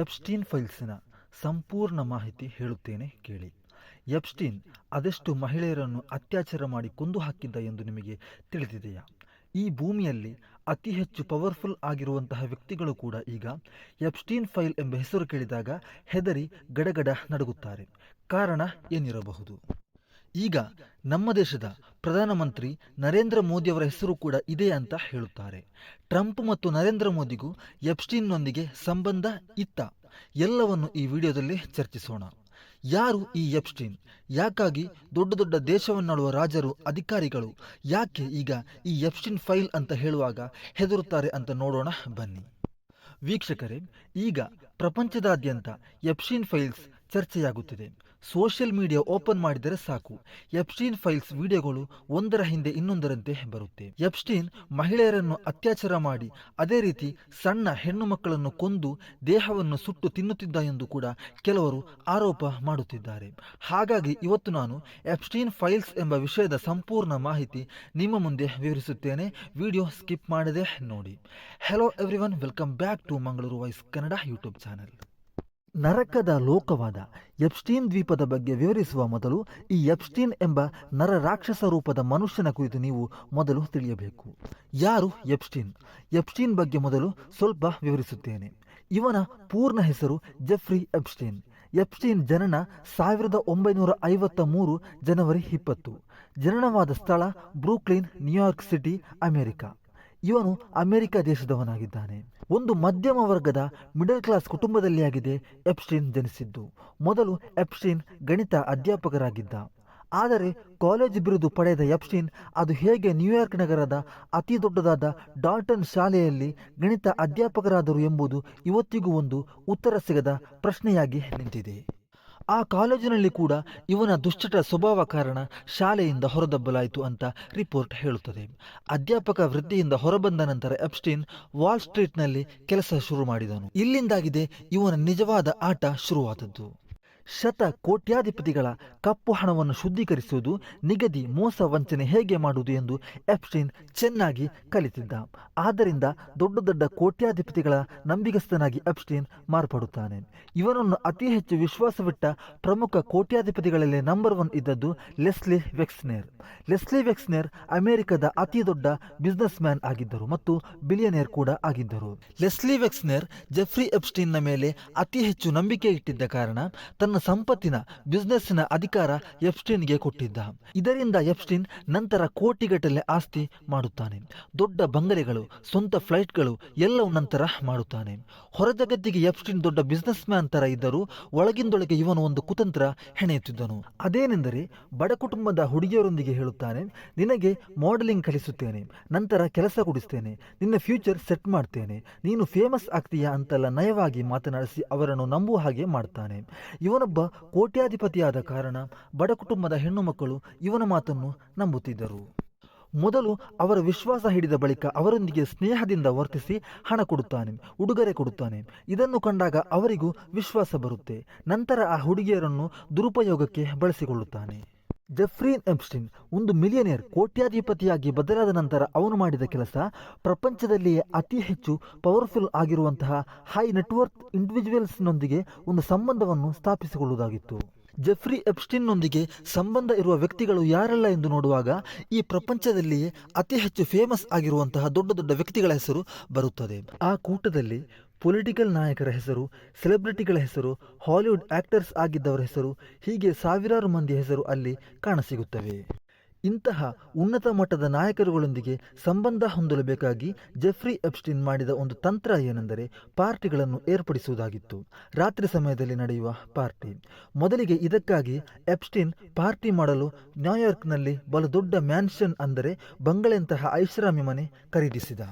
Epstein ಫೈಲ್ಸ್ನ ಸಂಪೂರ್ಣ ಮಾಹಿತಿ ಹೇಳುತ್ತೇನೆ ಕೇಳಿ. ಎಪ್ಸ್ಟೀನ್ ಅದೆಷ್ಟು ಮಹಿಳೆಯರನ್ನು ಅತ್ಯಾಚಾರ ಮಾಡಿ ಕೊಂದು ಹಾಕಿದ್ದ ಎಂದು ನಿಮಗೆ ತಿಳಿದಿದೆಯಾ? ಈ ಭೂಮಿಯಲ್ಲಿ ಅತಿ ಹೆಚ್ಚು ಪವರ್ಫುಲ್ ಆಗಿರುವಂತಹ ವ್ಯಕ್ತಿಗಳು ಕೂಡ ಈಗ ಎಪ್ಸ್ಟೀನ್ ಫೈಲ್ ಎಂಬ ಹೆಸರು ಕೇಳಿದಾಗ ಹೆದರಿ ಗಡಗಡ ನಡುಗುತ್ತಾರೆ. ಕಾರಣ ಏನಿರಬಹುದು? ಈಗ ನಮ್ಮ ದೇಶದ ಪ್ರಧಾನಮಂತ್ರಿ ನರೇಂದ್ರ ಮೋದಿಯವರ ಹೆಸರು ಕೂಡ ಇದೆ ಅಂತ ಹೇಳುತ್ತಾರೆ. ಟ್ರಂಪ್ ಮತ್ತು ನರೇಂದ್ರ ಮೋದಿಗೂ ಎಪ್ಸ್ಟೀನ್ನೊಂದಿಗೆ ಸಂಬಂಧ ಇತ್ತ? ಎಲ್ಲವನ್ನು ಈ ವಿಡಿಯೋದಲ್ಲಿ ಚರ್ಚಿಸೋಣ. ಯಾರು ಈ ಎಪ್ಸ್ಟೀನ್? ಯಾಕಾಗಿ ದೊಡ್ಡ ದೊಡ್ಡ ದೇಶವನ್ನಾಳುವ ರಾಜರು, ಅಧಿಕಾರಿಗಳು ಯಾಕೆ ಈಗ ಈ ಎಪ್ಸ್ಟೀನ್ ಫೈಲ್ ಅಂತ ಹೇಳುವಾಗ ಹೆದರುತ್ತಾರೆ ಅಂತ ನೋಡೋಣ ಬನ್ನಿ. ವೀಕ್ಷಕರೇ, ಈಗ ಪ್ರಪಂಚದಾದ್ಯಂತ ಎಪ್ಸ್ಟೀನ್ ಫೈಲ್ಸ್ ಚರ್ಚೆಯಾಗುತ್ತಿದೆ. ಸೋಷಿಯಲ್ ಮೀಡಿಯಾ ಓಪನ್ ಮಾಡಿದರೆ ಸಾಕು, ಎಪ್ಸ್ಟೀನ್ ಫೈಲ್ಸ್ ವಿಡಿಯೋಗಳು ಒಂದರ ಹಿಂದೆ ಇನ್ನೊಂದರಂತೆ ಬರುತ್ತೆ. ಎಪ್ಸ್ಟೀನ್ ಮಹಿಳೆಯರನ್ನು ಅತ್ಯಾಚಾರ ಮಾಡಿ ಅದೇ ರೀತಿ ಸಣ್ಣ ಹೆಣ್ಣು ಮಕ್ಕಳನ್ನು ಕೊಂದು ದೇಹವನ್ನು ಸುಟ್ಟು ತಿನ್ನುತ್ತಿದ್ದ ಎಂದು ಕೂಡ ಕೆಲವರು ಆರೋಪ ಮಾಡುತ್ತಿದ್ದಾರೆ. ಹಾಗಾಗಿ ಇವತ್ತು ನಾನು ಎಪ್ಸ್ಟೀನ್ ಫೈಲ್ಸ್ ಎಂಬ ವಿಷಯದ ಸಂಪೂರ್ಣ ಮಾಹಿತಿ ನಿಮ್ಮ ಮುಂದೆ ವಿವರಿಸುತ್ತೇನೆ. ವಿಡಿಯೋ ಸ್ಕಿಪ್ ಮಾಡದೆ ನೋಡಿ. Hello everyone, welcome back to Mangaluru voice Kannada YouTube channel. ನರಕದ ಲೋಕವಾದ ಎಪ್ಸ್ಟೀನ್ ದ್ವೀಪದ ಬಗ್ಗೆ ವಿವರಿಸುವ ಮೊದಲು ಈ ಎಪ್ಸ್ಟೀನ್ ಎಂಬ ನರ ರಾಕ್ಷಸ ರೂಪದ ಮನುಷ್ಯನ ಕುರಿತು ನೀವು ಮೊದಲು ತಿಳಿಯಬೇಕು. ಯಾರು ಎಪ್ಸ್ಟೀನ್? ಎಪ್ಸ್ಟೀನ್ ಬಗ್ಗೆ ಮೊದಲು ಸ್ವಲ್ಪ ವಿವರಿಸುತ್ತೇನೆ. ಇವನ ಪೂರ್ಣ ಹೆಸರು ಜೆಫ್ರಿ ಎಪ್ಸ್ಟೀನ್. ಎಪ್ಸ್ಟೀನ್ ಜನನ 1953 ಜನವರಿ 20. ಜನನವಾದ ಸ್ಥಳ ಬ್ರೂಕ್ಲಿನ್, ನ್ಯೂಯಾರ್ಕ್ ಸಿಟಿ, ಅಮೆರಿಕ. ಇವನು ಅಮೆರಿಕ ದೇಶದವನಾಗಿದ್ದಾನೆ. ಒಂದು ಮಧ್ಯಮ ವರ್ಗದ ಮಿಡಲ್ ಕ್ಲಾಸ್ ಕುಟುಂಬದಲ್ಲಿ ಆಗಿದೆ ಎಪ್ಸ್ಟೀನ್ ಜನಿಸಿದ್ದು. ಮೊದಲು ಎಪ್ಸ್ಟೀನ್ ಗಣಿತ ಅಧ್ಯಾಪಕರಾಗಿದ್ದ. ಆದರೆ ಕಾಲೇಜ್ ಬಿರುದು ಪಡೆದ ಎಪ್ಸ್ಟೀನ್ ಅದು ಹೇಗೆ ನ್ಯೂಯಾರ್ಕ್ ನಗರದ ಅತಿ ದೊಡ್ಡದಾದ ಡಾಲ್ಟನ್ ಶಾಲೆಯಲ್ಲಿ ಗಣಿತ ಅಧ್ಯಾಪಕರಾದರು ಎಂಬುದು ಇವತ್ತಿಗೂ ಒಂದು ಉತ್ತರ ಸಿಗದ ಪ್ರಶ್ನೆಯಾಗಿ ನಿಂತಿದೆ. ಆ ಕಾಲೇಜಿನಲ್ಲಿ ಕೂಡ ಇವನ ದುಶ್ಚಟ ಸ್ವಭಾವ ಕಾರಣ ಶಾಲೆಯಿಂದ ಹೊರದಬ್ಬಲಾಯಿತು ಅಂತ ರಿಪೋರ್ಟ್ ಹೇಳುತ್ತದೆ. ಅಧ್ಯಾಪಕ ವೃತ್ತಿಯಿಂದ ಹೊರಬಂದ ನಂತರ ಎಪ್ಸ್ಟೀನ್ ವಾಲ್ ಸ್ಟ್ರೀಟ್ನಲ್ಲಿ ಕೆಲಸ ಶುರು ಮಾಡಿದನು. ಇಲ್ಲಿಂದಾಗಿದೆ ಇವನ ನಿಜವಾದ ಆಟ ಶುರುವಾದದ್ದು. ಕೋಟ್ಯಾಧಿಪತಿಗಳ ಕಪ್ಪು ಹಣವನ್ನು ಶುದ್ಧೀಕರಿಸುವುದು, ನಿಗದಿ, ಮೋಸ, ವಂಚನೆ ಹೇಗೆ ಮಾಡುವುದು ಎಂದು ಎಪ್ಸ್ಟೀನ್ ಚೆನ್ನಾಗಿ ಕಲಿತಿದ್ದ. ಆದ್ದರಿಂದ ದೊಡ್ಡ ದೊಡ್ಡ ಕೋಟ್ಯಾಧಿಪತಿಗಳ ನಂಬಿಗಸ್ತನಾಗಿ ಎಪ್ಸ್ಟೀನ್ ಮಾರ್ಪಡುತ್ತಾನೆ. ಇವನನ್ನು ಅತಿ ಹೆಚ್ಚು ವಿಶ್ವಾಸವಿಟ್ಟ ಪ್ರಮುಖ ಕೋಟ್ಯಾಧಿಪತಿಗಳಲ್ಲಿ ನಂಬರ್ 1 ಇದ್ದದ್ದು ಲೆಸ್ಲಿ ವೆಕ್ಸ್ನರ್. ಲೆಸ್ಲಿ ವೆಕ್ಸ್ನರ್ ಅಮೆರಿಕದ ಅತಿ ದೊಡ್ಡ ಬಿಸ್ನೆಸ್ ಮ್ಯಾನ್ ಆಗಿದ್ದರು ಮತ್ತು ಬಿಲಿಯನೇರ್ ಕೂಡ ಆಗಿದ್ದರು. ಲೆಸ್ಲಿ ವೆಕ್ಸ್ನರ್ ಜೆಫ್ರಿ ಎಪ್ಸ್ಟೀನ್ನ ಮೇಲೆ ಅತಿ ಹೆಚ್ಚು ನಂಬಿಕೆ ಇಟ್ಟಿದ್ದ ಕಾರಣ ತನ್ನ ಸಂಪತ್ತಿನ ಬಿಸ್ನೆಸ್ಸಿನ ಅಧಿಕಾರ ಎಪ್ಸ್ಟೀನ್ಗೆ ಕೊಟ್ಟಿದ್ದ. ಇದರಿಂದ ಎಪ್ಸ್ಟೀನ್ ನಂತರ ಕೋಟಿಗಟ್ಟಲೆ ಆಸ್ತಿ ಮಾಡುತ್ತಾನೆ. ದೊಡ್ಡ ಬಂಗಲೆಗಳು, ಸ್ವಂತ ಫ್ಲೈಟ್ಗಳು ಎಲ್ಲವೂ ನಂತರ ಮಾಡುತ್ತಾನೆ. ಹೊರ ಜಗತ್ತಿಗೆ ಎಪ್ಸ್ಟೀನ್ ದೊಡ್ಡ ಬಿಸ್ನೆಸ್ ಮ್ಯಾನ್ ತರ ಇದ್ದರೂ ಒಳಗಿಂದೊಳಗೆ ಇವನು ಒಂದು ಕುತಂತ್ರ ಹೆಣೆಯುತ್ತಿದ್ದನು. ಅದೇನೆಂದರೆ, ಬಡ ಕುಟುಂಬದ ಹುಡುಗಿಯರೊಂದಿಗೆ ಹೇಳುತ್ತಾನೆ, ನಿನಗೆ ಮಾಡೆಲಿಂಗ್ ಕಲಿಸುತ್ತೇನೆ, ನಂತರ ಕೆಲಸ ಕೊಡಿಸ್ತೇನೆ, ನಿನ್ನ ಫ್ಯೂಚರ್ ಸೆಟ್ ಮಾಡ್ತೇನೆ, ನೀನು ಫೇಮಸ್ ಆಗ್ತೀಯಾ ಅಂತೆಲ್ಲ ನಯವಾಗಿ ಮಾತನಾಡಿಸಿ ಅವರನ್ನು ನಂಬುವ ಹಾಗೆ ಮಾಡ್ತಾನೆ. ಇವನೊಬ್ಬ ಕೋಟ್ಯಾಧಿಪತಿಯಾದ ಕಾರಣ ಬಡ ಕುಟುಂಬದ ಹೆಣ್ಣು ಮಕ್ಕಳು ಇವನ ಮಾತನ್ನು ನಂಬುತ್ತಿದ್ದರು. ಮೊದಲು ಅವರ ವಿಶ್ವಾಸ ಹಿಡಿದ ಬಳಿಕ ಅವರೊಂದಿಗೆ ಸ್ನೇಹದಿಂದ ವರ್ತಿಸಿ ಹಣ ಕೊಡುತ್ತಾನೆ, ಉಡುಗೊರೆ ಕೊಡುತ್ತಾನೆ. ಇದನ್ನು ಕಂಡಾಗ ಅವರಿಗೂ ವಿಶ್ವಾಸ ಬರುತ್ತೆ. ನಂತರ ಆ ಹುಡುಗಿಯರನ್ನು ದುರುಪಯೋಗಕ್ಕೆ ಬಳಸಿಕೊಳ್ಳುತ್ತಾನೆ. ಜೆಫ್ರಿ ಎಪ್ಸ್ಟೀನ್ ಒಂದು ಮಿಲಿಯನೇರ್, ಕೋಟ್ಯಾಧಿಪತಿಯಾಗಿ ಬದಲಾದ ನಂತರ ಅವನು ಮಾಡಿದ ಕೆಲಸ ಪ್ರಪಂಚದಲ್ಲಿಯೇ ಅತಿ ಹೆಚ್ಚು ಪವರ್ಫುಲ್ ಆಗಿರುವಂತಹ ಹೈ ನೆಟ್ವರ್ತ್ ಇಂಡಿವಿಜುವಲ್ಸ್ನೊಂದಿಗೆ ಒಂದು ಸಂಬಂಧವನ್ನು ಸ್ಥಾಪಿಸಿಕೊಳ್ಳುವುದಾಗಿತ್ತು. ಜೆಫ್ರಿ ಎಪ್ಸ್ಟೀನ್ನೊಂದಿಗೆ ಸಂಬಂಧ ಇರುವ ವ್ಯಕ್ತಿಗಳು ಯಾರೆಲ್ಲ ಎಂದು ನೋಡುವಾಗ ಈ ಪ್ರಪಂಚದಲ್ಲಿಯೇ ಅತಿ ಹೆಚ್ಚು ಫೇಮಸ್ ಆಗಿರುವಂತಹ ದೊಡ್ಡ ದೊಡ್ಡ ವ್ಯಕ್ತಿಗಳ ಹೆಸರು ಬರುತ್ತದೆ. ಆ ಕೂಟದಲ್ಲಿ ಪೊಲಿಟಿಕಲ್ ನಾಯಕರ ಹೆಸರು, ಸೆಲೆಬ್ರಿಟಿಗಳ ಹೆಸರು, ಹಾಲಿವುಡ್ ಆಕ್ಟರ್ಸ್ ಆಗಿದ್ದವರ ಹೆಸರು, ಹೀಗೆ ಸಾವಿರಾರು ಮಂದಿಯ ಹೆಸರು ಅಲ್ಲಿ ಕಾಣಸಿಗುತ್ತವೆ. ಇಂತಹ ಉನ್ನತ ಮಟ್ಟದ ನಾಯಕರುಗಳೊಂದಿಗೆ ಸಂಬಂಧ ಹೊಂದಲೇಬೇಕಾಗಿ ಜೆಫ್ರಿ ಎಪ್ಸ್ಟೀನ್ ಮಾಡಿದ ಒಂದು ತಂತ್ರ ಏನೆಂದರೆ ಪಾರ್ಟಿಗಳನ್ನು ಏರ್ಪಡಿಸುವುದಾಗಿತ್ತು. ರಾತ್ರಿ ಸಮಯದಲ್ಲಿ ನಡೆಯುವ ಪಾರ್ಟಿ. ಮೊದಲಿಗೆ ಇದಕ್ಕಾಗಿ ಎಪ್ಸ್ಟೀನ್ ಪಾರ್ಟಿ ಮಾಡಲು ನ್ಯೂಯಾರ್ಕ್ನಲ್ಲಿ ಬಲು ದೊಡ್ಡ ಮ್ಯಾನ್ಷನ್ ಅಂದರೆ ಬಂಗಲೆಯಂತಹ ಐಷಾರಾಮಿ ಮನೆ ಖರೀದಿಸಿದ.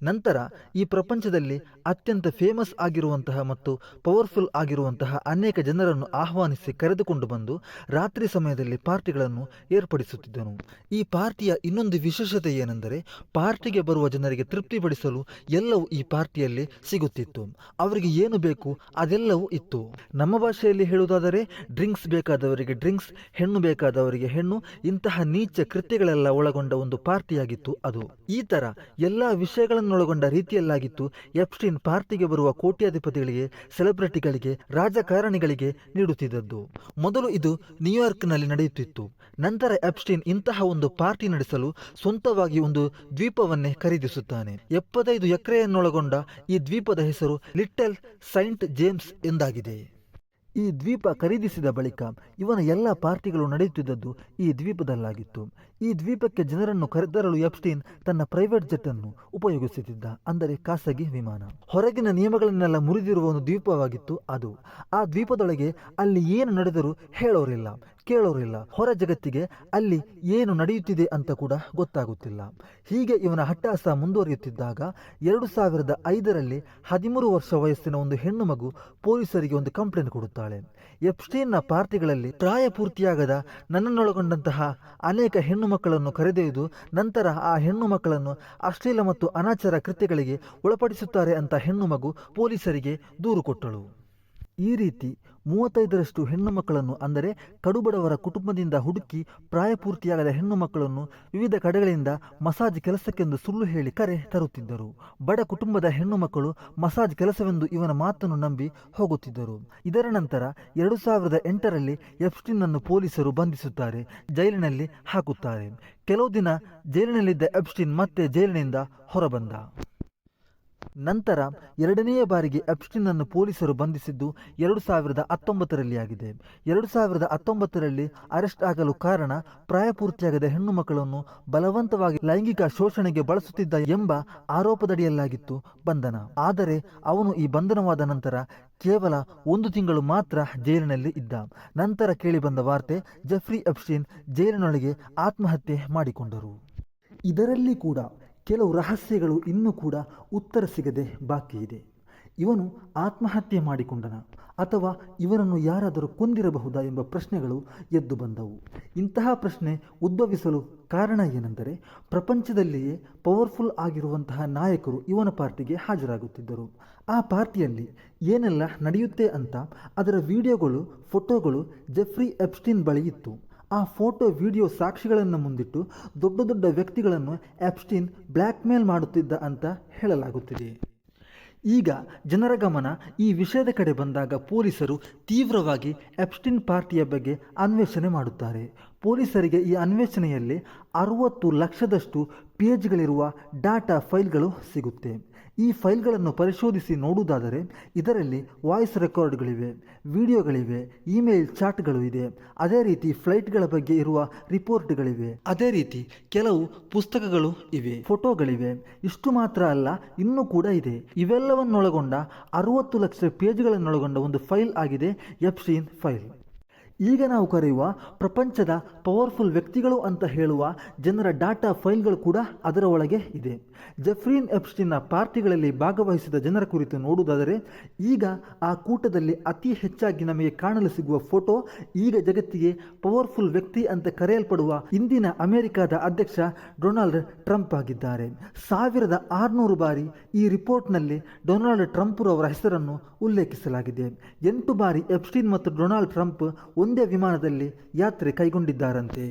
ನಂತರ ಈ ಪ್ರಪಂಚದಲ್ಲಿ ಅತ್ಯಂತ ಫೇಮಸ್ ಆಗಿರುವಂತಹ ಮತ್ತು ಪವರ್ಫುಲ್ ಆಗಿರುವಂತಹ ಅನೇಕ ಜನರನ್ನು ಆಹ್ವಾನಿಸಿ ಕರೆದುಕೊಂಡು ಬಂದು ರಾತ್ರಿ ಸಮಯದಲ್ಲಿ ಪಾರ್ಟಿಗಳನ್ನು ಏರ್ಪಡಿಸುತ್ತಿದ್ದನು. ಈ ಪಾರ್ಟಿಯ ಇನ್ನೊಂದು ವಿಶೇಷತೆ ಏನೆಂದರೆ, ಪಾರ್ಟಿಗೆ ಬರುವ ಜನರಿಗೆ ತೃಪ್ತಿಪಡಿಸಲು ಎಲ್ಲವೂ ಈ ಪಾರ್ಟಿಯಲ್ಲಿ ಸಿಗುತ್ತಿತ್ತು. ಅವರಿಗೆ ಏನು ಬೇಕು ಅದೆಲ್ಲವೂ ಇತ್ತು. ನಮ್ಮ ಭಾಷೆಯಲ್ಲಿ ಹೇಳುವುದಾದರೆ ಡ್ರಿಂಕ್ಸ್ ಬೇಕಾದವರಿಗೆ ಡ್ರಿಂಕ್ಸ್, ಹೆಣ್ಣು ಬೇಕಾದವರಿಗೆ ಹೆಣ್ಣು, ಇಂತಹ ನೀಚ ಕೃತ್ಯಗಳೆಲ್ಲ ಒಳಗೊಂಡ ಒಂದು ಪಾರ್ಟಿಯಾಗಿತ್ತು ಅದು. ಈ ತರ ಎಲ್ಲ ವಿಷಯಗಳನ್ನು ವಿಡಿಯೋಗಳನ್ನೊಳಗೊಂಡ ರೀತಿಯಲ್ಲಾಗಿತ್ತು ಎಪ್ಸ್ಟೀನ್ ಪಾರ್ಟಿಗೆ ಬರುವ ಕೋಟ್ಯಾಧಿಪತಿಗಳಿಗೆ, ಸೆಲೆಬ್ರಿಟಿಗಳಿಗೆ, ರಾಜಕಾರಣಿಗಳಿಗೆ ನೀಡುತ್ತಿದ್ದದ್ದು. ಮೊದಲು ಇದು ನ್ಯೂಯಾರ್ಕ್ನಲ್ಲಿ ನಡೆಯುತ್ತಿತ್ತು. ನಂತರ ಎಪ್ಸ್ಟೀನ್ ಇಂತಹ ಒಂದು ಪಾರ್ಟಿ ನಡೆಸಲು ಸ್ವಂತವಾಗಿ ಒಂದು ದ್ವೀಪವನ್ನೇ ಖರೀದಿಸುತ್ತಾನೆ. 75 ಎಕರೆಯನ್ನೊಳಗೊಂಡ ಈ ದ್ವೀಪದ ಹೆಸರು ಲಿಟಲ್ ಸೈಂಟ್ ಜೇಮ್ಸ್ ಎಂದಾಗಿದೆ. ಈ ದ್ವೀಪ ಖರೀದಿಸಿದ ಬಳಿಕ ಇವನ ಎಲ್ಲ ಪಾರ್ಟಿಗಳು ನಡೆಯುತ್ತಿದ್ದದ್ದು ಈ ದ್ವೀಪದಲ್ಲಾಗಿತ್ತು. ಈ ದ್ವೀಪಕ್ಕೆ ಜನರನ್ನು ಕರೆತರಲು ಎಪ್ಸ್ಟೀನ್ ತನ್ನ ಪ್ರೈವೇಟ್ ಜೆಟ್ ಅನ್ನು ಉಪಯೋಗಿಸುತ್ತಿದ್ದ, ಅಂದರೆ ಖಾಸಗಿ ವಿಮಾನ. ಹೊರಗಿನ ನಿಯಮಗಳನ್ನೆಲ್ಲ ಮುರಿದಿರುವ ಒಂದು ದ್ವೀಪವಾಗಿತ್ತು ಅದು. ಆ ದ್ವೀಪದೊಳಗೆ ಅಲ್ಲಿ ಏನು ನಡೆದರೂ ಹೇಳೋರಿಲ್ಲ, ಕೇಳೋರಿಲ್ಲ. ಹೊರ ಜಗತ್ತಿಗೆ ಅಲ್ಲಿ ಏನು ನಡೆಯುತ್ತಿದೆ ಅಂತ ಕೂಡ ಗೊತ್ತಾಗುತ್ತಿಲ್ಲ. ಹೀಗೆ ಇವನ ಹಟ್ಟಾಸ ಮುಂದುವರಿಯುತ್ತಿದ್ದಾಗ 2005ರಲ್ಲಿ 13 ವರ್ಷ ವಯಸ್ಸಿನ ಒಂದು ಹೆಣ್ಣು ಮಗು ಪೊಲೀಸರಿಗೆ ಒಂದು ಕಂಪ್ಲೇಂಟ್ ಕೊಡುತ್ತಾಳೆ. ಎಪ್ಸ್ಟೀನ್ನ ಪಾರ್ಟಿಗಳಲ್ಲಿ ಪ್ರಾಯಪೂರ್ತಿಯಾಗದ ನನ್ನನ್ನೊಳಗೊಂಡಂತಹ ಅನೇಕ ಹೆಣ್ಣು ಮಕ್ಕಳನ್ನು ಕರೆದೊಯ್ದು ನಂತರ ಆ ಹೆಣ್ಣು ಮಕ್ಕಳನ್ನು ಅಶ್ಲೀಲ ಮತ್ತು ಅನಾಚಾರ ಕೃತ್ಯಗಳಿಗೆ ಒಳಪಡಿಸುತ್ತಾರೆ ಅಂತ ಹೆಣ್ಣು ಮಗು ಪೊಲೀಸರಿಗೆ ದೂರು ಕೊಟ್ಟಳು. ಈ ರೀತಿ 35ರಷ್ಟು ಹೆಣ್ಣು ಮಕ್ಕಳನ್ನು, ಅಂದರೆ ಕಡುಬಡವರ ಕುಟುಂಬದಿಂದ ಹುಡುಕಿ ಪ್ರಾಯಪೂರ್ತಿಯಾಗದ ಹೆಣ್ಣು ಮಕ್ಕಳನ್ನು ವಿವಿಧ ಕಡೆಗಳಿಂದ ಮಸಾಜ್ ಕೆಲಸಕ್ಕೆಂದು ಸುಳ್ಳು ಹೇಳಿ ಕರೆ ತರುತ್ತಿದ್ದರು. ಬಡ ಕುಟುಂಬದ ಹೆಣ್ಣು ಮಕ್ಕಳು ಮಸಾಜ್ ಕೆಲಸವೆಂದು ಇವನ ಮಾತನ್ನು ನಂಬಿ ಹೋಗುತ್ತಿದ್ದರು. ಇದರ ನಂತರ 2008ರಲ್ಲಿ ಎಪ್ಸ್ಟೀನ್ನನ್ನು ಪೊಲೀಸರು ಬಂಧಿಸುತ್ತಾರೆ, ಜೈಲಿನಲ್ಲಿ ಹಾಕುತ್ತಾರೆ. ಕೆಲವು ದಿನ ಜೈಲಿನಲ್ಲಿದ್ದ ಎಪ್ಸ್ಟೀನ್ ಮತ್ತೆ ಜೈಲಿನಿಂದ ಹೊರಬಂದ. ನಂತರ ಎರಡನೆಯ ಬಾರಿಗೆ ಎಪ್ಸ್ಟೀನ್ನನ್ನು ಪೊಲೀಸರು ಬಂಧಿಸಿದ್ದು 2019ರಲ್ಲಿ ಆಗಿದೆ. 2019ರಲ್ಲಿ ಅರೆಸ್ಟ್ ಆಗಲು ಕಾರಣ ಪ್ರಾಯಪೂರ್ತಿಯಾಗದ ಹೆಣ್ಣು ಮಕ್ಕಳನ್ನು ಬಲವಂತವಾಗಿ ಲೈಂಗಿಕ ಶೋಷಣೆಗೆ ಬಳಸುತ್ತಿದ್ದ ಎಂಬ ಆರೋಪದಡಿಯಲ್ಲಾಗಿತ್ತು ಬಂಧನ. ಆದರೆ ಅವನು ಈ ಬಂಧನವಾದ ನಂತರ ಕೇವಲ 1 ತಿಂಗಳು ಮಾತ್ರ ಜೈಲಿನಲ್ಲಿ ಇದ್ದ. ನಂತರ ಕೇಳಿಬಂದ ವಾರ್ತೆ, ಜೆಫ್ರಿ ಎಪ್ಸ್ಟೀನ್ ಜೈಲಿನೊಳಗೆ ಆತ್ಮಹತ್ಯೆ ಮಾಡಿಕೊಂಡರು. ಇದರಲ್ಲಿ ಕೂಡ ಕೆಲವು ರಹಸ್ಯಗಳು ಇನ್ನೂ ಕೂಡ ಉತ್ತರ ಸಿಗದೆ ಬಾಕಿ ಇದೆ. ಇವನು ಆತ್ಮಹತ್ಯೆ ಮಾಡಿಕೊಂಡನ ಅಥವಾ ಇವನನ್ನು ಯಾರಾದರೂ ಕೊಂದಿರಬಹುದಾ ಎಂಬ ಪ್ರಶ್ನೆಗಳು ಎದ್ದು ಬಂದವು. ಇಂತಹ ಪ್ರಶ್ನೆ ಉದ್ಭವಿಸಲು ಕಾರಣ ಏನೆಂದರೆ, ಪ್ರಪಂಚದಲ್ಲಿಯೇ ಪವರ್ಫುಲ್ ಆಗಿರುವಂತಹ ನಾಯಕರು ಇವನ ಪಾರ್ಟಿಗೆ ಹಾಜರಾಗುತ್ತಿದ್ದರು. ಆ ಪಾರ್ಟಿಯಲ್ಲಿ ಏನೆಲ್ಲ ನಡೆಯುತ್ತೆ ಅಂತ ಅದರ ವಿಡಿಯೋಗಳು, ಫೋಟೋಗಳು ಜೆಫ್ರಿ ಎಪ್ಸ್ಟೀನ್ ಬಳಿ ಇತ್ತು. ಆ ಫೋಟೋ ವಿಡಿಯೋ ಸಾಕ್ಷಿಗಳನ್ನು ಮುಂದಿಟ್ಟು ದೊಡ್ಡ ದೊಡ್ಡ ವ್ಯಕ್ತಿಗಳನ್ನು ಎಪ್ಸ್ಟೀನ್ ಬ್ಲ್ಯಾಕ್ ಮೇಲ್ ಮಾಡುತ್ತಿದ್ದ ಅಂತ ಹೇಳಲಾಗುತ್ತಿದೆ. ಈಗ ಜನರ ಗಮನ ಈ ವಿಷಯದ ಕಡೆ ಬಂದಾಗ ಪೊಲೀಸರು ತೀವ್ರವಾಗಿ ಎಪ್ಸ್ಟೀನ್ ಪಾರ್ಟಿಯ ಬಗ್ಗೆ ಅನ್ವೇಷಣೆ ಮಾಡುತ್ತಾರೆ. ಪೊಲೀಸರಿಗೆ ಈ ಅನ್ವೇಷಣೆಯಲ್ಲಿ 60 ಲಕ್ಷದಷ್ಟು ಪೇಜ್ಗಳಿರುವ ಡಾಟಾ ಫೈಲ್ಗಳು ಸಿಗುತ್ತೆ. ಈ ಫೈಲ್ಗಳನ್ನು ಪರಿಶೋಧಿಸಿ ನೋಡುವುದಾದರೆ ಇದರಲ್ಲಿ ವಾಯ್ಸ್ ರೆಕಾರ್ಡ್ಗಳಿವೆ, ವಿಡಿಯೋಗಳಿವೆ, ಇಮೇಲ್ ಚಾಟ್ಗಳು ಇದೆ, ಅದೇ ರೀತಿ ಫ್ಲೈಟ್ಗಳ ಬಗ್ಗೆ ಇರುವ ರಿಪೋರ್ಟ್ಗಳಿವೆ, ಅದೇ ರೀತಿ ಕೆಲವು ಪುಸ್ತಕಗಳು ಇವೆ, ಫೋಟೋಗಳಿವೆ. ಇಷ್ಟು ಮಾತ್ರ ಅಲ್ಲ, ಇನ್ನೂ ಕೂಡ ಇದೆ. ಇವೆಲ್ಲವನ್ನೊಳಗೊಂಡ 60 ಲಕ್ಷ ಪೇಜ್ಗಳನ್ನೊಳಗೊಂಡ ಒಂದು ಫೈಲ್ ಆಗಿದೆ ಎಪ್ಸ್ಟೀನ್ ಫೈಲ್. ಈಗ ನಾವು ಕರೆಯುವ ಪ್ರಪಂಚದ ಪವರ್ಫುಲ್ ವ್ಯಕ್ತಿಗಳು ಅಂತ ಹೇಳುವ ಜನರ ಡಾಟಾ ಫೈಲ್ಗಳು ಕೂಡ ಅದರ ಒಳಗೆ ಇದೆ. ಜೆಫ್ರಿ ಎಪ್ಸ್ಟೀನ್ನ ಪಾರ್ಟಿಗಳಲ್ಲಿ ಭಾಗವಹಿಸಿದ ಜನರ ಕುರಿತು ನೋಡುವುದಾದರೆ ಈಗ ಆ ಕೂಟದಲ್ಲಿ ಅತಿ ಹೆಚ್ಚಾಗಿ ನಮಗೆ ಕಾಣಲು ಸಿಗುವ ಫೋಟೋ ಈಗ ಜಗತ್ತಿಗೆ ಪವರ್ಫುಲ್ ವ್ಯಕ್ತಿ ಅಂತ ಕರೆಯಲ್ಪಡುವ ಇಂದಿನ ಅಮೆರಿಕದ ಅಧ್ಯಕ್ಷ ಡೊನಾಲ್ಡ್ ಟ್ರಂಪ್ ಆಗಿದ್ದಾರೆ. 1600 ಬಾರಿ ಈ ರಿಪೋರ್ಟ್ನಲ್ಲಿ ಡೊನಾಲ್ಡ್ ಟ್ರಂಪ್ ರವರ ಹೆಸರನ್ನು ಉಲ್ಲೇಖಿಸಲಾಗಿದೆ. 8 ಬಾರಿ ಎಪ್ಸ್ಟೀನ್ ಮತ್ತು ಡೊನಾಲ್ಡ್ ಟ್ರಂಪ್ ಒಂದೇ ವಿಮಾನದಲ್ಲಿ ಯಾತ್ರೆ ಕೈಗೊಂಡಿದ್ದಾರಂತೆ.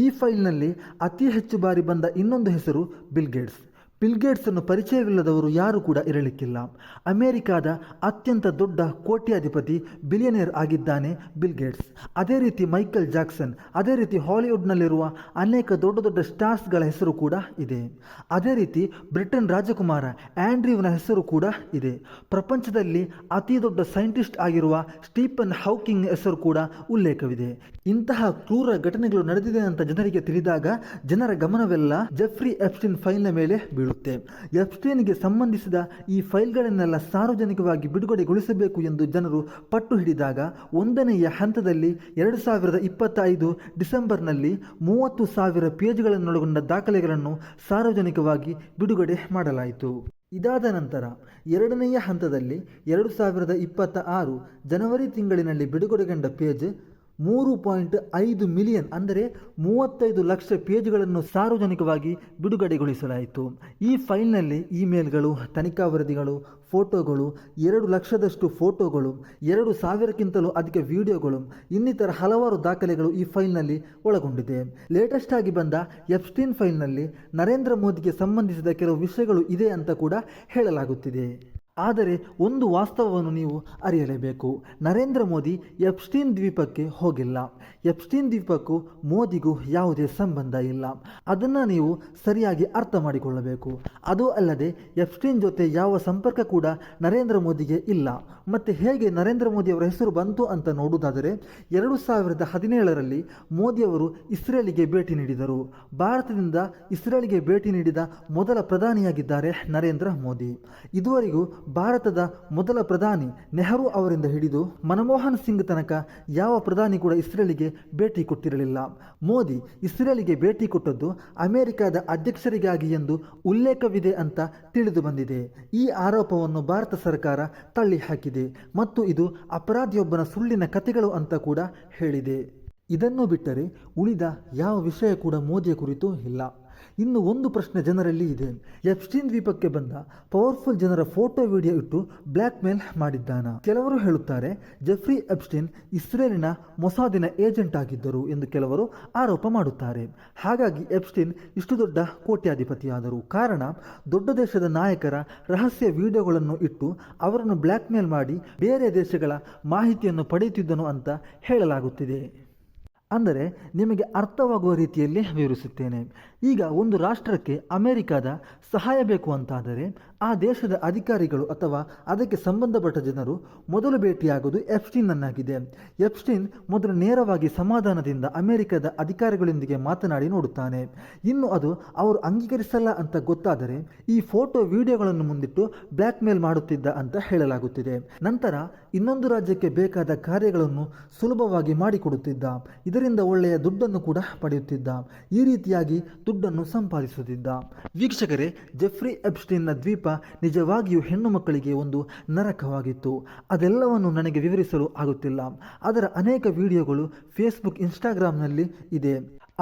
ಈ ಫೈಲ್ನಲ್ಲಿ ಅತಿ ಹೆಚ್ಚು ಬಾರಿ ಬಂದ ಇನ್ನೊಂದು ಹೆಸರು ಬಿಲ್ ಗೇಟ್ಸ್. ಬಿಲ್ ಗೇಟ್ಸನ್ನು ಪರಿಚಯವಿಲ್ಲದವರು ಯಾರೂ ಕೂಡ ಇರಲಿಕ್ಕಿಲ್ಲ. ಅಮೆರಿಕಾದ ಅತ್ಯಂತ ದೊಡ್ಡ ಕೋಟ್ಯಾಧಿಪತಿ, ಬಿಲಿಯನೇರ್ ಆಗಿದ್ದಾನೆ ಬಿಲ್ ಗೇಟ್ಸ್. ಅದೇ ರೀತಿ ಮೈಕಲ್ ಜಾಕ್ಸನ್, ಅದೇ ರೀತಿ ಹಾಲಿವುಡ್ನಲ್ಲಿರುವ ಅನೇಕ ದೊಡ್ಡ ದೊಡ್ಡ ಸ್ಟಾರ್ಸ್ಗಳ ಹೆಸರು ಕೂಡ ಇದೆ. ಅದೇ ರೀತಿ ಬ್ರಿಟನ್ ರಾಜಕುಮಾರ ಆಂಡ್ರಿವ್ನ ಹೆಸರು ಕೂಡ ಇದೆ. ಪ್ರಪಂಚದಲ್ಲಿ ಅತಿ ದೊಡ್ಡ ಸೈಂಟಿಸ್ಟ್ ಆಗಿರುವ ಸ್ಟೀಫನ್ ಹಾಕಿಂಗ್ ಹೆಸರು ಕೂಡ ಉಲ್ಲೇಖವಿದೆ. ಇಂತಹ ಕ್ರೂರ ಘಟನೆಗಳು ನಡೆದಿದೆ ಅಂತ ಜನರಿಗೆ ತಿಳಿದಾಗ ಜನರ ಗಮನವೆಲ್ಲ ಜೆಫ್ರಿ ಎಪ್ಸ್ಟೀನ್ ಫೈಲ್ನ ಮೇಲೆ ಬೀಳುತ್ತೆ. ಎಪ್ಸ್ಟೀನ್ಗೆ ಸಂಬಂಧಿಸಿದ ಈ ಫೈಲ್ಗಳನ್ನೆಲ್ಲ ಸಾರ್ವಜನಿಕವಾಗಿ ಬಿಡುಗಡೆಗೊಳಿಸಬೇಕು ಎಂದು ಜನರು ಪಟ್ಟು ಹಿಡಿದಾಗ 1ನೆಯ ಹಂತದಲ್ಲಿ 2025 ಡಿಸೆಂಬರ್ನಲ್ಲಿ 30,000 ಪೇಜ್ಗಳನ್ನೊಳಗೊಂಡ ದಾಖಲೆಗಳನ್ನು ಸಾರ್ವಜನಿಕವಾಗಿ ಬಿಡುಗಡೆ ಮಾಡಲಾಯಿತು. ಇದಾದ ನಂತರ 2ನೆಯ ಹಂತದಲ್ಲಿ 2026 ಜನವರಿ ತಿಂಗಳಿನಲ್ಲಿ ಬಿಡುಗಡೆಗೊಂಡ ಪೇಜ್ 3.5 ಮಿಲಿಯನ್ ಅಂದರೆ 35 ಲಕ್ಷ ಪೇಜ್ಗಳನ್ನು ಸಾರ್ವಜನಿಕವಾಗಿ ಬಿಡುಗಡೆಗೊಳಿಸಲಾಯಿತು. ಈ ಫೈಲ್ನಲ್ಲಿ ಇಮೇಲ್ಗಳು, ತನಿಖಾ ವರದಿಗಳು, ಫೋಟೋಗಳು, 2 ಲಕ್ಷದಷ್ಟು ಫೋಟೋಗಳು, 2,000ಕ್ಕಿಂತಲೂ ಅಧಿಕ ವಿಡಿಯೋಗಳು, ಇನ್ನಿತರ ಹಲವಾರು ದಾಖಲೆಗಳು ಈ ಫೈಲ್ನಲ್ಲಿ ಒಳಗೊಂಡಿದೆ. ಲೇಟೆಸ್ಟ್ ಆಗಿ ಬಂದ ಎಪ್ಸ್ಟೀನ್ ಫೈಲ್ನಲ್ಲಿ ನರೇಂದ್ರ ಮೋದಿಗೆ ಸಂಬಂಧಿಸಿದ ಕೆಲವು ವಿಷಯಗಳು ಇದೆ ಅಂತ ಕೂಡ ಹೇಳಲಾಗುತ್ತಿದೆ. ಆದರೆ ಒಂದು ವಾಸ್ತವವನ್ನು ನೀವು ಅರಿಯಲೇಬೇಕು. ನರೇಂದ್ರ ಮೋದಿ ಎಪ್ಸ್ಟೀನ್ ದ್ವೀಪಕ್ಕೆ ಹೋಗಿಲ್ಲ. ಎಪ್ಸ್ಟೀನ್ ದ್ವೀಪಕ್ಕೂ ಮೋದಿಗೂ ಯಾವುದೇ ಸಂಬಂಧ ಇಲ್ಲ. ಅದನ್ನು ನೀವು ಸರಿಯಾಗಿ ಅರ್ಥ ಮಾಡಿಕೊಳ್ಳಬೇಕು. ಅದು ಅಲ್ಲದೆ ಎಪ್ಸ್ಟೀನ್ ಜೊತೆ ಯಾವ ಸಂಪರ್ಕ ಕೂಡ ನರೇಂದ್ರ ಮೋದಿಗೆ ಇಲ್ಲ. ಮತ್ತು ಹೇಗೆ ನರೇಂದ್ರ ಮೋದಿ ಅವರ ಹೆಸರು ಬಂತು ಅಂತ ನೋಡುವುದಾದರೆ 2017ರಲ್ಲಿ ಮೋದಿಯವರು ಇಸ್ರೇಲಿಗೆ ಭೇಟಿ ನೀಡಿದರು. ಭಾರತದಿಂದ ಇಸ್ರೇಲಿಗೆ ಭೇಟಿ ನೀಡಿದ ಮೊದಲ ಪ್ರಧಾನಿಯಾಗಿದ್ದಾರೆ ನರೇಂದ್ರ ಮೋದಿ. ಇದುವರೆಗೂ ಭಾರತದ ಮೊದಲ ಪ್ರಧಾನಿ ನೆಹರು ಅವರಿಂದ ಹಿಡಿದು ಮನಮೋಹನ್ ಸಿಂಗ್ ತನಕ ಯಾವ ಪ್ರಧಾನಿ ಕೂಡ ಇಸ್ರೇಲಿಗೆ ಭೇಟಿ ಕೊಟ್ಟಿರಲಿಲ್ಲ. ಮೋದಿ ಇಸ್ರೇಲಿಗೆ ಭೇಟಿ ಕೊಟ್ಟದ್ದು ಅಮೆರಿಕದ ಅಧ್ಯಕ್ಷರಿಗಾಗಿ ಎಂದು ಉಲ್ಲೇಖವಿದೆ ಅಂತ ತಿಳಿದು ಬಂದಿದೆ. ಈ ಆರೋಪವನ್ನು ಭಾರತ ಸರ್ಕಾರ ತಳ್ಳಿ ಹಾಕಿದೆ ಮತ್ತು ಇದು ಅಪರಾಧಿಯೊಬ್ಬನ ಸುಳ್ಳಿನ ಕಥೆಗಳು ಅಂತ ಕೂಡ ಹೇಳಿದೆ. ಇದನ್ನು ಬಿಟ್ಟರೆ ಉಳಿದ ಯಾವ ವಿಷಯ ಕೂಡ ಮೋದಿಯ ಕುರಿತು ಇಲ್ಲ. ಇನ್ನು ಒಂದು ಪ್ರಶ್ನೆ ಜನರಲ್ಲಿ ಇದೆ. ಎಪ್ಸ್ಟೀನ್ ದ್ವೀಪಕ್ಕೆ ಬಂದ ಪವರ್ಫುಲ್ ಜನರ ಫೋಟೋ ವಿಡಿಯೋ ಇಟ್ಟು ಬ್ಲ್ಯಾಕ್ ಮೇಲ್ ಮಾಡಿದ್ದಾನ? ಕೆಲವರು ಹೇಳುತ್ತಾರೆ ಜೆಫ್ರಿ ಎಪ್ಸ್ಟೀನ್ ಇಸ್ರೇಲಿನ ಮೊಸಾದಿನ ಏಜೆಂಟ್ ಆಗಿದ್ದರು ಎಂದು ಕೆಲವರು ಆರೋಪ ಮಾಡುತ್ತಾರೆ. ಹಾಗಾಗಿ ಎಪ್ಸ್ಟೀನ್ ಇಷ್ಟು ದೊಡ್ಡ ಕೋಟ್ಯಾಧಿಪತಿಯಾದರು. ಕಾರಣ ದೊಡ್ಡ ದೇಶದ ನಾಯಕರ ರಹಸ್ಯ ವಿಡಿಯೋಗಳನ್ನು ಇಟ್ಟು ಅವರನ್ನು ಬ್ಲ್ಯಾಕ್ ಮೇಲ್ ಮಾಡಿ ಬೇರೆ ದೇಶಗಳ ಮಾಹಿತಿಯನ್ನು ಪಡೆಯುತ್ತಿದ್ದನು ಅಂತ ಹೇಳಲಾಗುತ್ತಿದೆ. ಅಂದರೆ ನಿಮಗೆ ಅರ್ಥವಾಗುವ ರೀತಿಯಲ್ಲಿ ವಿವರಿಸುತ್ತೇನೆ. ಈಗ ಒಂದು ರಾಷ್ಟ್ರಕ್ಕೆ ಅಮೆರಿಕದ ಸಹಾಯ ಬೇಕು ಅಂತಾದರೆ ಆ ದೇಶದ ಅಧಿಕಾರಿಗಳು ಅಥವಾ ಅದಕ್ಕೆ ಸಂಬಂಧಪಟ್ಟ ಜನರು ಮೊದಲು ಭೇಟಿಯಾಗುವುದು ಎಪ್ಸ್ಟೀನ್ನನ್ನಾಗಿದೆ. ಎಪ್ಸ್ಟೀನ್ ಮೊದಲು ನೇರವಾಗಿ ಸಮಾಧಾನದಿಂದ ಅಮೆರಿಕದ ಅಧಿಕಾರಿಗಳೊಂದಿಗೆ ಮಾತನಾಡಿ ನೋಡುತ್ತಾನೆ. ಇನ್ನು ಅದು ಅವರು ಅಂಗೀಕರಿಸಲ್ಲ ಅಂತ ಗೊತ್ತಾದರೆ ಈ ಫೋಟೋ ವಿಡಿಯೋಗಳನ್ನು ಮುಂದಿಟ್ಟು ಬ್ಲ್ಯಾಕ್ ಮೇಲ್ ಮಾಡುತ್ತಿದ್ದ ಅಂತ ಹೇಳಲಾಗುತ್ತಿದೆ. ನಂತರ ಇನ್ನೊಂದು ರಾಜ್ಯಕ್ಕೆ ಬೇಕಾದ ಕಾರ್ಯಗಳನ್ನು ಸುಲಭವಾಗಿ ಮಾಡಿಕೊಡುತ್ತಿದ್ದ. ಇದರಿಂದ ಒಳ್ಳೆಯ ದುಡ್ಡನ್ನು ಕೂಡ ಪಡೆಯುತ್ತಿದ್ದ. ಈ ರೀತಿಯಾಗಿ ದುಡ್ಡನ್ನು ಸಂಪಾದಿಸುತ್ತಿದ್ದ. ವೀಕ್ಷಕರೇ, ಜೆಫ್ರಿ ಎಪ್ಸ್ಟೀನ್ನ ದ್ವೀಪ ನಿಜವಾಗಿಯೂ ಹೆಣ್ಣು ಮಕ್ಕಳಿಗೆ ಒಂದು ನರಕವಾಗಿತ್ತು. ಅದೆಲ್ಲವನ್ನು ನನಗೆ ವಿವರಿಸಲು ಆಗುತ್ತಿಲ್ಲ. ಅದರ ಅನೇಕ ವಿಡಿಯೋಗಳು ಫೇಸ್ಬುಕ್, ಇನ್ಸ್ಟಾಗ್ರಾಮ್ನಲ್ಲಿ ಇದೆ.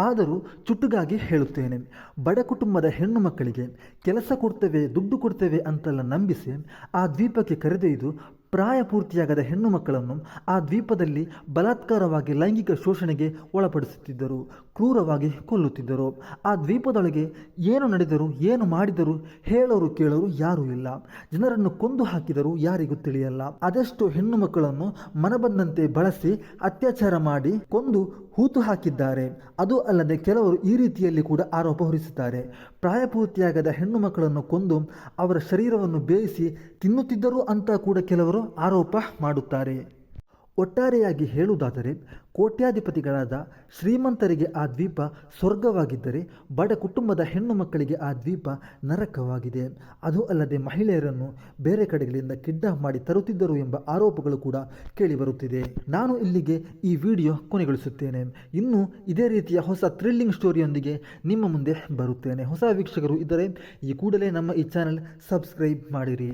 ಆದರೂ ಚುಟುಕಾಗಿ ಹೇಳುತ್ತೇನೆ. ಬಡ ಕುಟುಂಬದ ಹೆಣ್ಣು ಮಕ್ಕಳಿಗೆ ಕೆಲಸ ಕೊಡ್ತೇವೆ, ದುಡ್ಡು ಕೊಡ್ತೇವೆ ಅಂತೆಲ್ಲ ನಂಬಿಸಿ ಆ ದ್ವೀಪಕ್ಕೆ ಕರೆದೊಯ್ದು ಪ್ರಾಯ ಪೂರ್ತಿಯಾಗದ ಹೆಣ್ಣು ಮಕ್ಕಳನ್ನು ಆ ದ್ವೀಪದಲ್ಲಿ ಬಲಾತ್ಕಾರವಾಗಿ ಲೈಂಗಿಕ ಶೋಷಣೆಗೆ ಒಳಪಡಿಸುತ್ತಿದ್ದರು, ಕ್ರೂರವಾಗಿ ಕೊಲ್ಲುತ್ತಿದ್ದರು. ಆ ದ್ವೀಪದೊಳಗೆ ಏನು ನಡೆದರೂ ಏನು ಮಾಡಿದರೂ ಹೇಳೋರು ಕೇಳೋರು ಯಾರೂ ಇಲ್ಲ. ಜನರನ್ನು ಕೊಂದು ಹಾಕಿದರೂ ಯಾರಿಗೂ ತಿಳಿಯಲ್ಲ. ಅದೆಷ್ಟು ಹೆಣ್ಣು ಮಕ್ಕಳನ್ನು ಮನಬಂದಂತೆ ಬಳಸಿ ಅತ್ಯಾಚಾರ ಮಾಡಿ ಕೊಂದು ಹೂತು ಹಾಕಿದ್ದಾರೆ. ಅದು ಅಲ್ಲದೆ ಕೆಲವರು ಈ ರೀತಿಯಲ್ಲಿ ಕೂಡ ಆರೋಪ ಹೊರಿಸುತ್ತಾರೆ. ಪ್ರಾಯಪೂರ್ತಿಯಾಗದ ಹೆಣ್ಣು ಮಕ್ಕಳನ್ನು ಕೊಂದು ಅವರ ಶರೀರವನ್ನು ಬೇಯಿಸಿ ತಿನ್ನುತ್ತಿದ್ದರು ಅಂತ ಕೂಡ ಕೆಲವರು ಆರೋಪ ಮಾಡುತ್ತಾರೆ. ಒಟ್ಟಾರೆಯಾಗಿ ಹೇಳುವುದಾದರೆ ಕೋಟ್ಯಾಧಿಪತಿಗಳಾದ ಶ್ರೀಮಂತರಿಗೆ ಆ ದ್ವೀಪ ಸ್ವರ್ಗವಾಗಿದ್ದರೆ ಬಡ ಕುಟುಂಬದ ಹೆಣ್ಣು ಮಕ್ಕಳಿಗೆ ಆ ದ್ವೀಪ ನರಕವಾಗಿದೆ. ಅದು ಅಲ್ಲದೆ ಮಹಿಳೆಯರನ್ನು ಬೇರೆ ಕಡೆಗಳಿಂದ ಕಿಡ್ನಾಪ್ ಮಾಡಿ ತರುತ್ತಿದ್ದರು ಎಂಬ ಆರೋಪಗಳು ಕೂಡ ಕೇಳಿಬರುತ್ತಿದೆ. ನಾನು ಇಲ್ಲಿಗೆ ಈ ವಿಡಿಯೋ ಕೊನೆಗೊಳಿಸುತ್ತೇನೆ. ಇನ್ನು ಇದೇ ರೀತಿಯ ಹೊಸ ಥ್ರಿಲ್ಲಿಂಗ್ ಸ್ಟೋರಿಯೊಂದಿಗೆ ನಿಮ್ಮ ಮುಂದೆ ಬರುತ್ತೇನೆ. ಹೊಸ ವೀಕ್ಷಕರು ಇದ್ದರೆ ಈ ಕೂಡಲೇ ನಮ್ಮ ಈ ಚಾನೆಲ್ ಸಬ್ಸ್ಕ್ರೈಬ್ ಮಾಡಿರಿ.